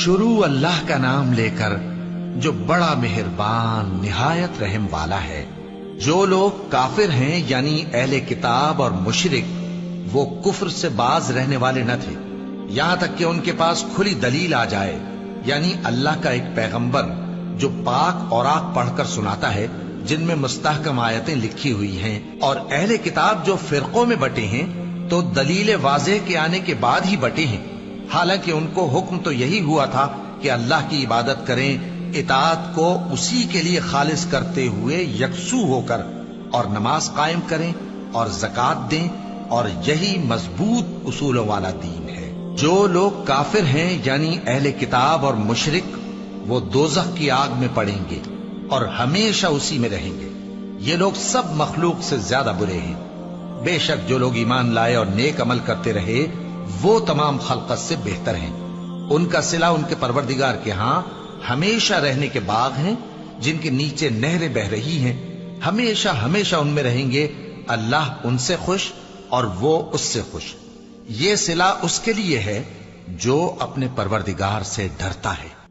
شروع اللہ کا نام لے کر جو بڑا مہربان نہایت رحم والا ہے۔ جو لوگ کافر ہیں یعنی اہل کتاب اور مشرک، وہ کفر سے باز رہنے والے نہ تھے یہاں تک کہ ان کے پاس کھلی دلیل آ جائے، یعنی اللہ کا ایک پیغمبر جو پاک اوراق پڑھ کر سناتا ہے جن میں مستحکم آیتیں لکھی ہوئی ہیں، اور اہل کتاب جو فرقوں میں بٹے ہیں تو دلیل واضح کے آنے کے بعد ہی بٹے ہیں، حالانکہ ان کو حکم تو یہی ہوا تھا کہ اللہ کی عبادت کریں، اطاعت کو اسی کے لیے خالص کرتے ہوئے یکسو ہو کر، اور نماز قائم کریں اور زکوٰۃ دیں، اور یہی مضبوط اصولوں والا دین ہے۔ جو لوگ کافر ہیں یعنی اہل کتاب اور مشرک، وہ دوزخ کی آگ میں پڑیں گے اور ہمیشہ اسی میں رہیں گے۔ یہ لوگ سب مخلوق سے زیادہ برے ہیں۔ بے شک جو لوگ ایمان لائے اور نیک عمل کرتے رہے وہ تمام خلقت سے بہتر ہیں۔ ان کا صلہ ان کے پروردگار کے ہاں ہمیشہ رہنے کے باغ ہیں جن کے نیچے نہریں بہ رہی ہیں، ہمیشہ ہمیشہ ان میں رہیں گے۔ اللہ ان سے خوش اور وہ اس سے خوش۔ یہ صلہ اس کے لیے ہے جو اپنے پروردگار سے ڈرتا ہے۔